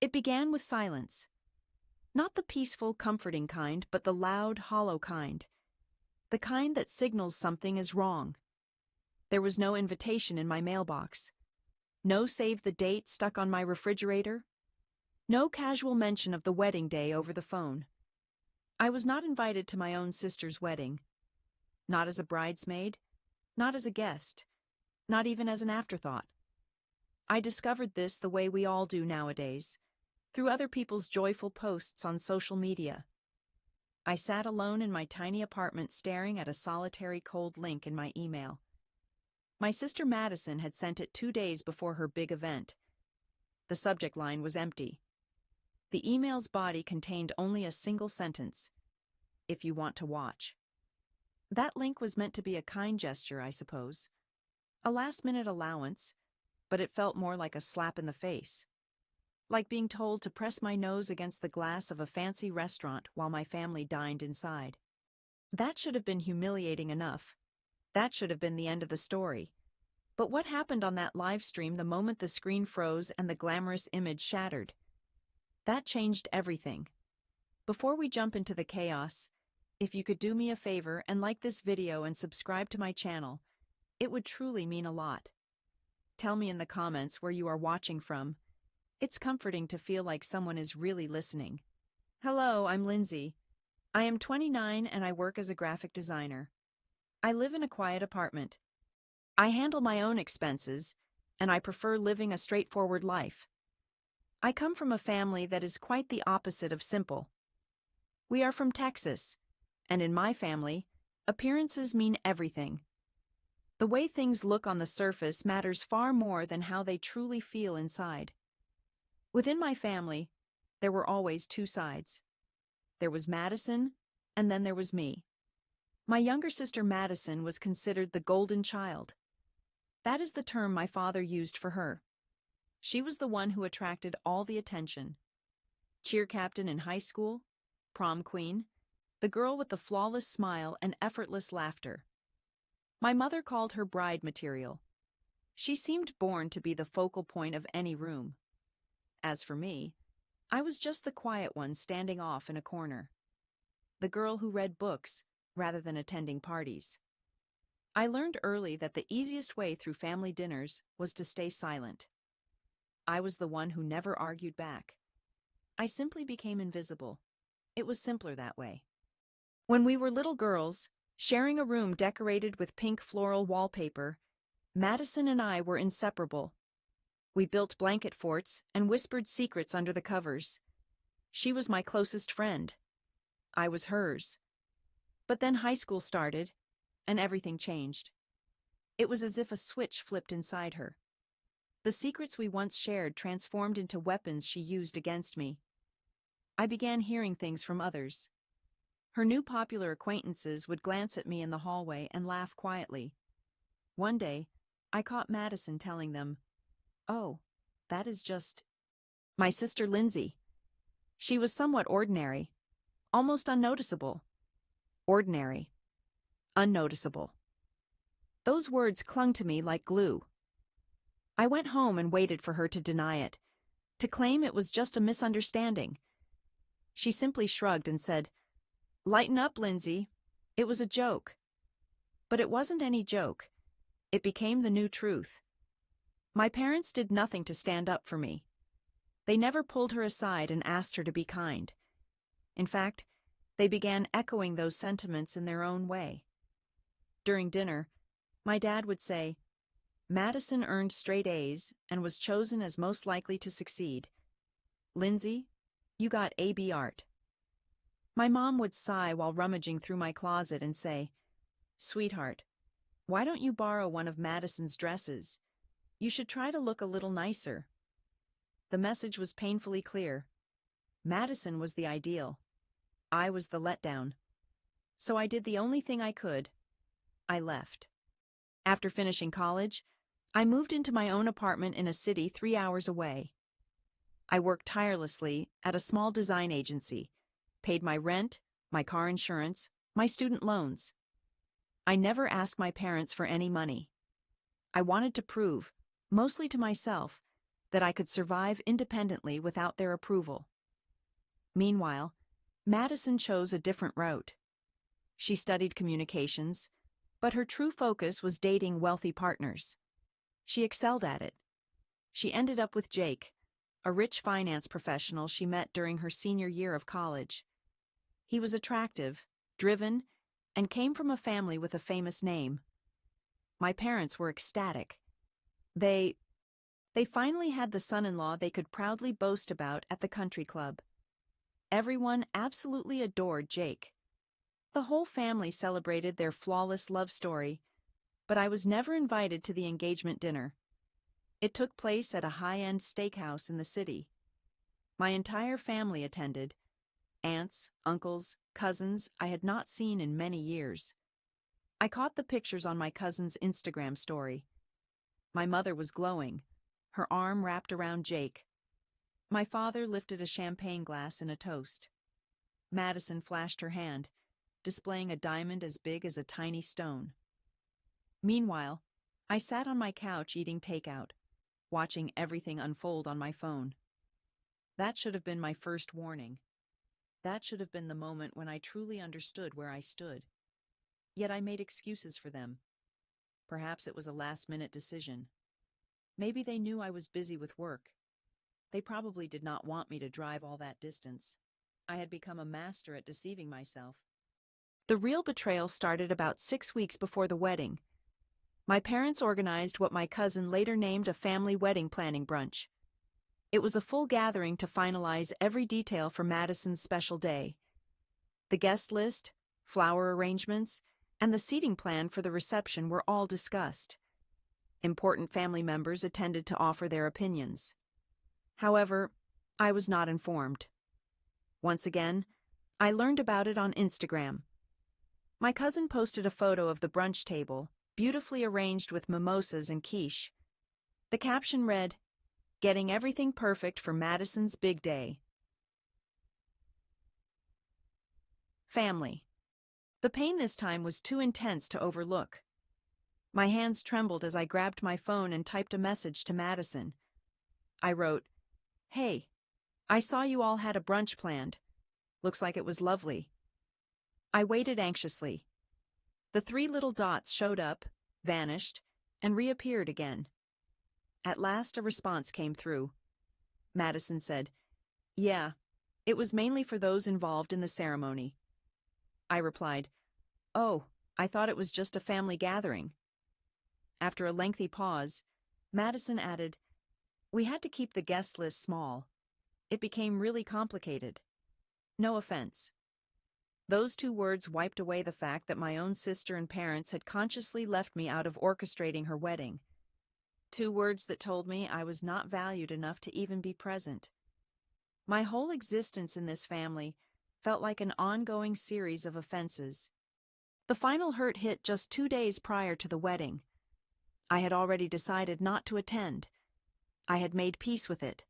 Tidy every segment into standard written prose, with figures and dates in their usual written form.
It began with silence. Not the peaceful, comforting kind, but the loud, hollow kind. The kind that signals something is wrong. There was no invitation in my mailbox. No save the date stuck on my refrigerator. No casual mention of the wedding day over the phone. I was not invited to my own sister's wedding. Not as a bridesmaid, not as a guest, not even as an afterthought. I discovered this the way we all do nowadays, through other people's joyful posts on social media. I sat alone in my tiny apartment staring at a solitary cold link in my email. My sister Madison had sent it 2 days before her big event. The subject line was empty. The email's body contained only a single sentence: "If you want to watch." That link was meant to be a kind gesture, I suppose. A last-minute allowance, but it felt more like a slap in the face. Like being told to press my nose against the glass of a fancy restaurant while my family dined inside. That should have been humiliating enough. That should have been the end of the story. But what happened on that live stream the moment the screen froze and the glamorous image shattered? That changed everything. Before we jump into the chaos, if you could do me a favor and like this video and subscribe to my channel, it would truly mean a lot. Tell me in the comments where you are watching from. It's comforting to feel like someone is really listening. Hello, I'm Lindsay. I am 29 and I work as a graphic designer. I live in a quiet apartment. I handle my own expenses, and I prefer living a straightforward life. I come from a family that is quite the opposite of simple. We are from Texas, and in my family, appearances mean everything. The way things look on the surface matters far more than how they truly feel inside. Within my family, there were always two sides. There was Madison, and then there was me. My younger sister Madison was considered the golden child. That is the term my father used for her. She was the one who attracted all the attention. Cheer captain in high school, prom queen, the girl with the flawless smile and effortless laughter. My mother called her bride material. She seemed born to be the focal point of any room. As for me, I was just the quiet one standing off in a corner. The girl who read books rather than attending parties. I learned early that the easiest way through family dinners was to stay silent. I was the one who never argued back. I simply became invisible. It was simpler that way. When we were little girls, sharing a room decorated with pink floral wallpaper, Madison and I were inseparable. We built blanket forts and whispered secrets under the covers. She was my closest friend. I was hers. But then high school started, and everything changed. It was as if a switch flipped inside her. The secrets we once shared transformed into weapons she used against me. I began hearing things from others. Her new popular acquaintances would glance at me in the hallway and laugh quietly. One day, I caught Madison telling them, "Oh, that is just my sister Lindsay." She was somewhat ordinary, almost unnoticeable. Ordinary. Unnoticeable. Those words clung to me like glue. I went home and waited for her to deny it, to claim it was just a misunderstanding. She simply shrugged and said, "Lighten up, Lindsay. It was a joke." But it wasn't any joke. It became the new truth. My parents did nothing to stand up for me. They never pulled her aside and asked her to be kind. In fact, they began echoing those sentiments in their own way. During dinner, my dad would say, "Madison earned straight A's and was chosen as most likely to succeed. Lindsay, you got AB art." My mom would sigh while rummaging through my closet and say, "Sweetheart, why don't you borrow one of Madison's dresses? You should try to look a little nicer." The message was painfully clear. Madison was the ideal. I was the letdown. So I did the only thing I could. I left. After finishing college, I moved into my own apartment in a city 3 hours away. I worked tirelessly at a small design agency, paid my rent, my car insurance, my student loans. I never asked my parents for any money. I wanted to prove, mostly to myself, that I could survive independently without their approval. Meanwhile, Madison chose a different route. She studied communications, but her true focus was dating wealthy partners. She excelled at it. She ended up with Jake, a rich finance professional she met during her senior year of college. He was attractive, driven, and came from a family with a famous name. My parents were ecstatic. They finally had the son-in-law they could proudly boast about at the country club. Everyone absolutely adored Jake. The whole family celebrated their flawless love story, but I was never invited to the engagement dinner. It took place at a high-end steakhouse in the city. My entire family attended: aunts, uncles, cousins I had not seen in many years. I caught the pictures on my cousin's Instagram story. My mother was glowing, her arm wrapped around Jake. My father lifted a champagne glass in a toast. Madison flashed her hand, displaying a diamond as big as a tiny stone. Meanwhile, I sat on my couch eating takeout, watching everything unfold on my phone. That should have been my first warning. That should have been the moment when I truly understood where I stood. Yet I made excuses for them. Perhaps it was a last-minute decision. Maybe they knew I was busy with work. They probably did not want me to drive all that distance. I had become a master at deceiving myself. The real betrayal started about 6 weeks before the wedding. My parents organized what my cousin later named a family wedding planning brunch. It was a full gathering to finalize every detail for Madison's special day. The guest list, flower arrangements, and the seating plan for the reception were all discussed. Important family members attended to offer their opinions. However, I was not informed. Once again, I learned about it on Instagram. My cousin posted a photo of the brunch table, beautifully arranged with mimosas and quiche. The caption read, "Getting everything perfect for Madison's big day." Family. The pain this time was too intense to overlook. My hands trembled as I grabbed my phone and typed a message to Madison. I wrote, "Hey, I saw you all had a brunch planned. Looks like it was lovely." I waited anxiously. The 3 little dots showed up, vanished, and reappeared again. At last a response came through. Madison said, "Yeah, it was mainly for those involved in the ceremony." I replied, "Oh, I thought it was just a family gathering." After a lengthy pause, Madison added, "We had to keep the guest list small. It became really complicated. No offense." Those 2 words wiped away the fact that my own sister and parents had consciously left me out of orchestrating her wedding. 2 words that told me I was not valued enough to even be present. My whole existence in this family felt like an ongoing series of offenses. The final hurt hit just 2 days prior to the wedding. I had already decided not to attend. I had made peace with it.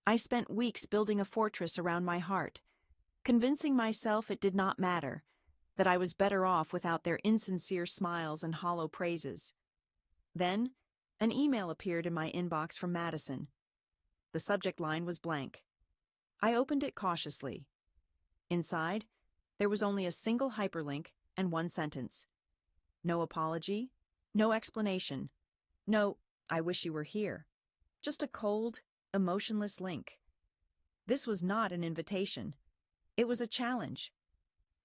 I spent weeks building a fortress around my heart, convincing myself it did not matter, that I was better off without their insincere smiles and hollow praises. Then, an email appeared in my inbox from Madison. The subject line was blank. I opened it cautiously. Inside, there was only a single hyperlink and 1 sentence. No apology, no explanation, no, "I wish you were here." Just a cold, emotionless link. This was not an invitation. It was a challenge.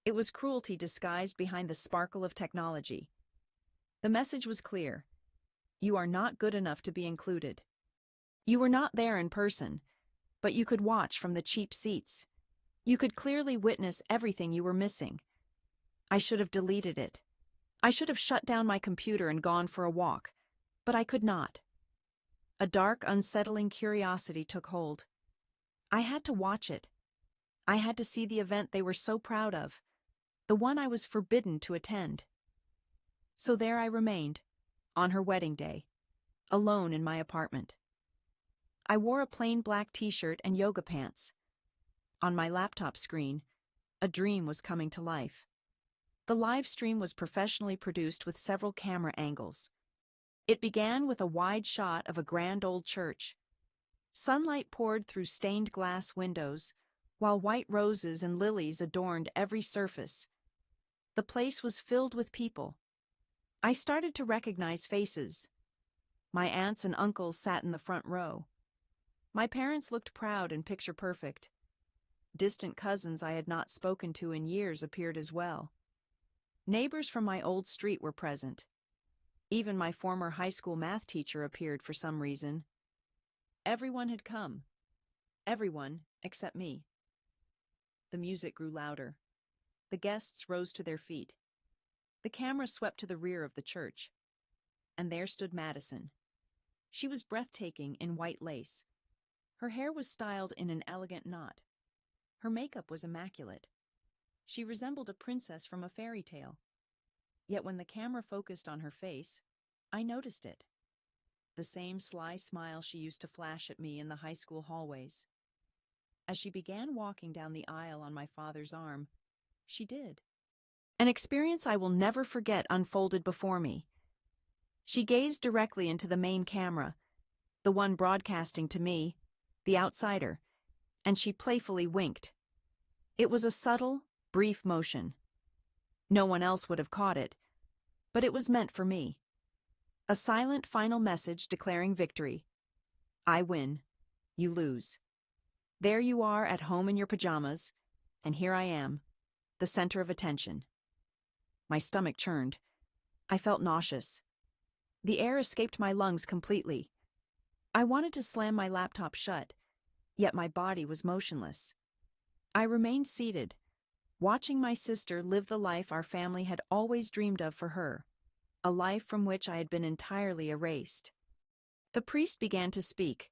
It was cruelty disguised behind the sparkle of technology. The message was clear. You are not good enough to be included. You were not there in person, but you could watch from the cheap seats. You could clearly witness everything you were missing. I should have deleted it. I should have shut down my computer and gone for a walk, but I could not. A dark, unsettling curiosity took hold. I had to watch it. I had to see the event they were so proud of, the one I was forbidden to attend. So there I remained, on her wedding day, alone in my apartment. I wore a plain black t-shirt and yoga pants. On my laptop screen, a dream was coming to life. The live stream was professionally produced with several camera angles. It began with a wide shot of a grand old church. Sunlight poured through stained glass windows, while white roses and lilies adorned every surface. The place was filled with people. I started to recognize faces. My aunts and uncles sat in the front row. My parents looked proud and picture-perfect. Distant cousins I had not spoken to in years appeared as well. Neighbors from my old street were present. Even my former high school math teacher appeared for some reason. Everyone had come. Everyone except me. The music grew louder. The guests rose to their feet. The camera swept to the rear of the church. And there stood Madison. She was breathtaking in white lace. Her hair was styled in an elegant knot. Her makeup was immaculate. She resembled a princess from a fairy tale. Yet when the camera focused on her face, I noticed it. The same sly smile she used to flash at me in the high school hallways. As she began walking down the aisle on my father's arm, she did. An experience I will never forget unfolded before me. She gazed directly into the main camera, the one broadcasting to me, the outsider, and she playfully winked. It was a subtle, brief motion. No one else would have caught it, but it was meant for me. A silent final message declaring victory. I win. You lose. There you are at home in your pajamas, and here I am, the center of attention. My stomach churned. I felt nauseous. The air escaped my lungs completely. I wanted to slam my laptop shut, yet my body was motionless. I remained seated, watching my sister live the life our family had always dreamed of for her, a life from which I had been entirely erased. The priest began to speak.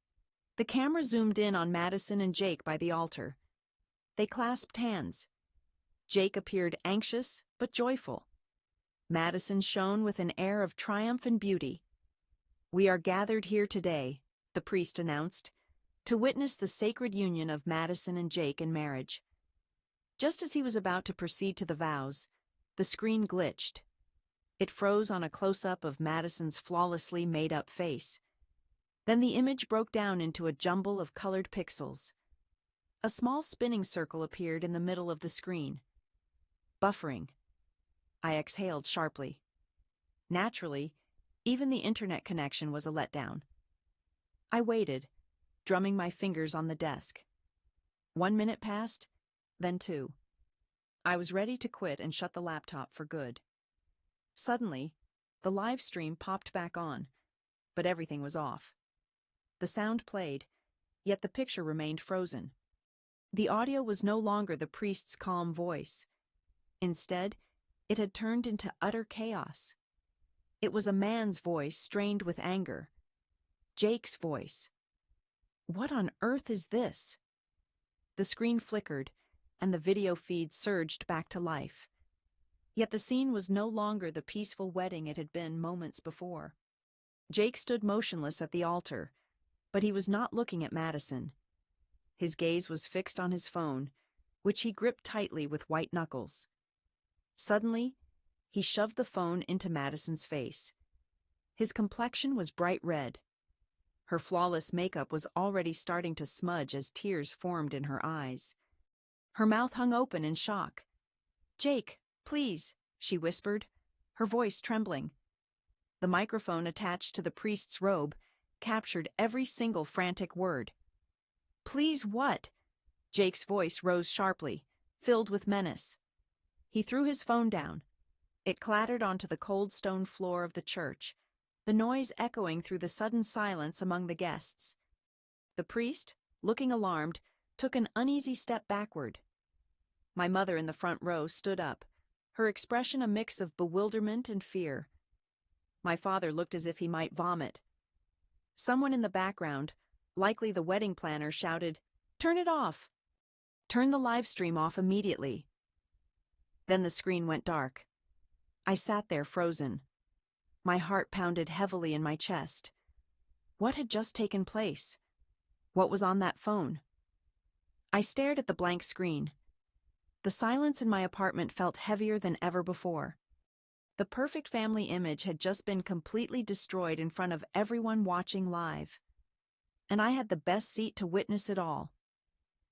The camera zoomed in on Madison and Jake by the altar. They clasped hands. Jake appeared anxious but joyful. Madison shone with an air of triumph and beauty. We are gathered here today, the priest announced, to witness the sacred union of Madison and Jake in marriage. Just as he was about to proceed to the vows, the screen glitched. It froze on a close-up of Madison's flawlessly made-up face. Then the image broke down into a jumble of colored pixels. A small spinning circle appeared in the middle of the screen. Buffering. I exhaled sharply. Naturally, even the internet connection was a letdown. I waited, drumming my fingers on the desk. 1 minute passed, then 2. I was ready to quit and shut the laptop for good. Suddenly, the live stream popped back on, but everything was off. The sound played, yet the picture remained frozen. The audio was no longer the priest's calm voice. Instead, it had turned into utter chaos. It was a man's voice strained with anger. Jake's voice. What on earth is this? The screen flickered, and the video feed surged back to life. Yet the scene was no longer the peaceful wedding it had been moments before. Jake stood motionless at the altar, but he was not looking at Madison. His gaze was fixed on his phone, which he gripped tightly with white knuckles. Suddenly, he shoved the phone into Madison's face. His complexion was bright red. Her flawless makeup was already starting to smudge as tears formed in her eyes. Her mouth hung open in shock. "Jake, please," she whispered, her voice trembling. The microphone attached to the priest's robe captured every single frantic word. "Please what?" Jake's voice rose sharply, filled with menace. He threw his phone down. It clattered onto the cold stone floor of the church, the noise echoing through the sudden silence among the guests. The priest, looking alarmed, took an uneasy step backward. My mother in the front row stood up, her expression a mix of bewilderment and fear. My father looked as if he might vomit. Someone in the background, likely the wedding planner, shouted, "Turn it off! Turn the live stream off immediately." Then the screen went dark. I sat there frozen. My heart pounded heavily in my chest. What had just taken place? What was on that phone? I stared at the blank screen. The silence in my apartment felt heavier than ever before. The perfect family image had just been completely destroyed in front of everyone watching live. and I had the best seat to witness it all.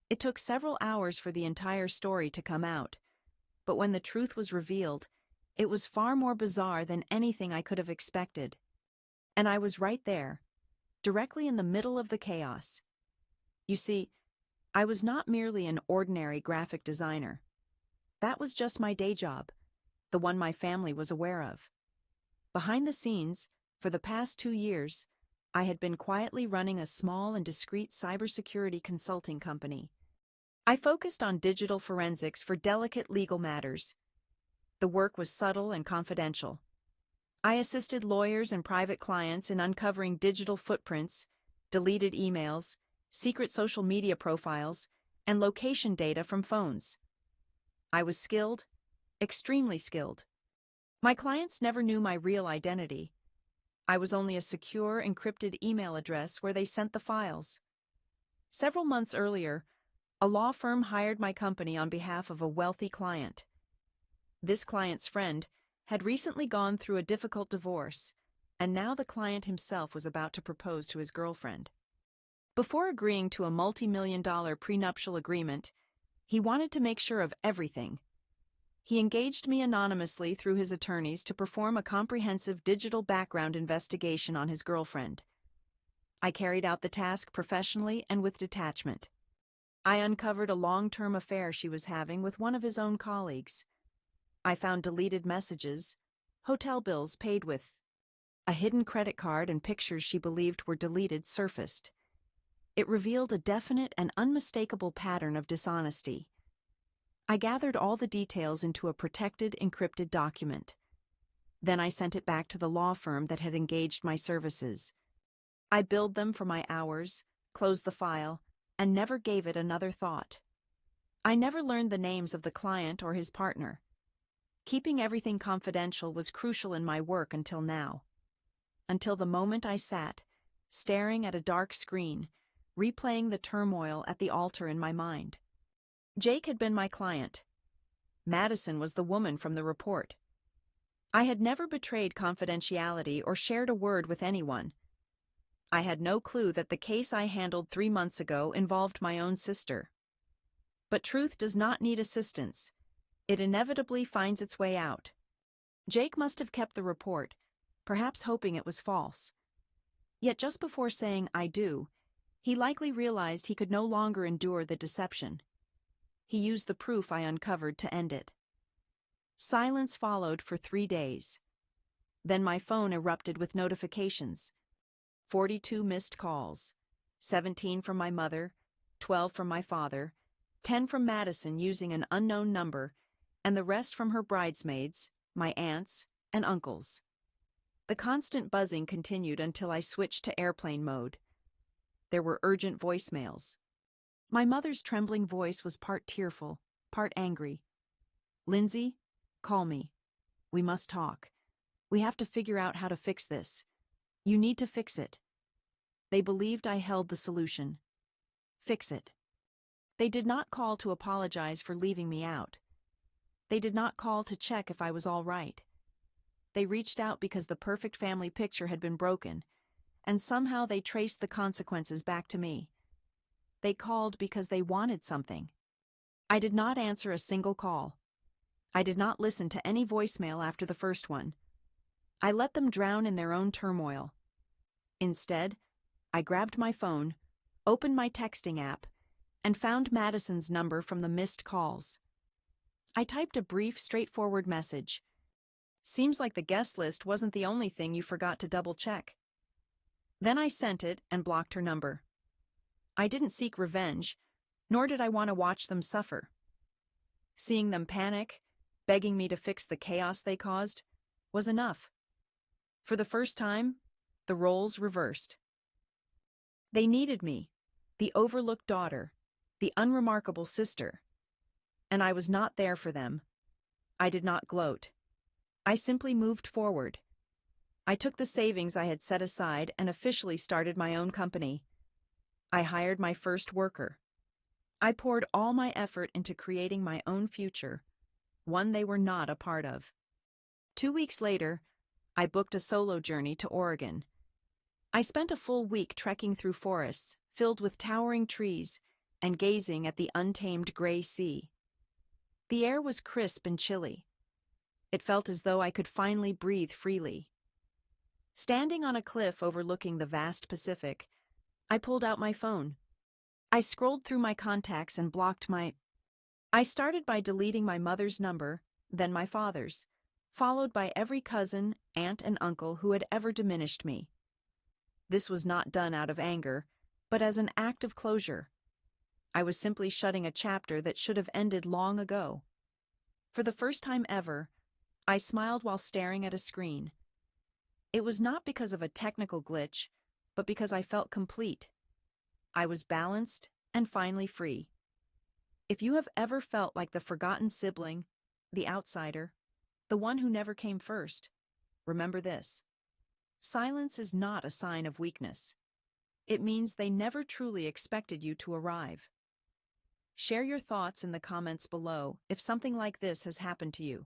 It took several hours for the entire story to come out, but when the truth was revealed, it was far more bizarre than anything I could have expected. And I was right there, directly in the middle of the chaos. You see, I was not merely an ordinary graphic designer. That was just my day job, the one my family was aware of. Behind the scenes, for the past 2 years, I had been quietly running a small and discreet cybersecurity consulting company. I focused on digital forensics for delicate legal matters. The work was subtle and confidential. I assisted lawyers and private clients in uncovering digital footprints, deleted emails, secret social media profiles, and location data from phones. I was skilled, extremely skilled. My clients never knew my real identity. I was only a secure, encrypted email address where they sent the files. Several months earlier, a law firm hired my company on behalf of a wealthy client. This client's friend had recently gone through a difficult divorce, and now the client himself was about to propose to his girlfriend. Before agreeing to a multi-million-dollar prenuptial agreement, he wanted to make sure of everything. He engaged me anonymously through his attorneys to perform a comprehensive digital background investigation on his girlfriend. I carried out the task professionally and with detachment. I uncovered a long-term affair she was having with one of his own colleagues. I found deleted messages, hotel bills paid with a hidden credit card, and pictures she believed were deleted surfaced. It revealed a definite and unmistakable pattern of dishonesty. I gathered all the details into a protected, encrypted document. Then I sent it back to the law firm that had engaged my services. I billed them for my hours, closed the file, and never gave it another thought. I never learned the names of the client or his partner. Keeping everything confidential was crucial in my work until now. Until the moment I sat, staring at a dark screen, replaying the turmoil at the altar in my mind. Jake had been my client. Madison was the woman from the report. I had never betrayed confidentiality or shared a word with anyone. I had no clue that the case I handled 3 months ago involved my own sister. But truth does not need assistance. It inevitably finds its way out. Jake must have kept the report, perhaps hoping it was false. Yet just before saying "I do," he likely realized he could no longer endure the deception. He used the proof I uncovered to end it. Silence followed for 3 days. Then my phone erupted with notifications. 42 missed calls, 17 from my mother, 12 from my father, 10 from Madison using an unknown number, and the rest from her bridesmaids, my aunts, and uncles. The constant buzzing continued until I switched to airplane mode. There were urgent voicemails. My mother's trembling voice was part tearful, part angry. "Lindsay, call me. We must talk. We have to figure out how to fix this. You need to fix it." They believed I held the solution. Fix it. They did not call to apologize for leaving me out. They did not call to check if I was all right. They reached out because the perfect family picture had been broken, and somehow they traced the consequences back to me. They called because they wanted something. I did not answer a single call. I did not listen to any voicemail after the first one. I let them drown in their own turmoil. Instead, I grabbed my phone, opened my texting app, and found Madison's number from the missed calls. I typed a brief, straightforward message. "Seems like the guest list wasn't the only thing you forgot to double-check." Then I sent it and blocked her number. I didn't seek revenge, nor did I want to watch them suffer. Seeing them panic, begging me to fix the chaos they caused, was enough. For the first time, the roles reversed. They needed me, the overlooked daughter, the unremarkable sister. And I was not there for them. I did not gloat. I simply moved forward. I took the savings I had set aside and officially started my own company. I hired my first worker. I poured all my effort into creating my own future, one they were not a part of. 2 weeks later, I booked a solo journey to Oregon. I spent a full week trekking through forests filled with towering trees and gazing at the untamed gray sea. The air was crisp and chilly. It felt as though I could finally breathe freely. Standing on a cliff overlooking the vast Pacific, I pulled out my phone. I scrolled through my contacts and blocked my... I started by deleting my mother's number, then my father's, followed by every cousin, aunt, and uncle who had ever diminished me. This was not done out of anger, but as an act of closure. I was simply shutting a chapter that should have ended long ago. For the first time ever, I smiled while staring at a screen. It was not because of a technical glitch, but because I felt complete. I was balanced and finally free. If you have ever felt like the forgotten sibling, the outsider, the one who never came first, remember this. Silence is not a sign of weakness. It means they never truly expected you to arrive. Share your thoughts in the comments below if something like this has happened to you.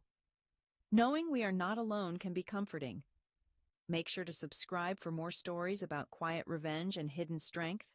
Knowing we are not alone can be comforting. Make sure to subscribe for more stories about quiet revenge and hidden strength.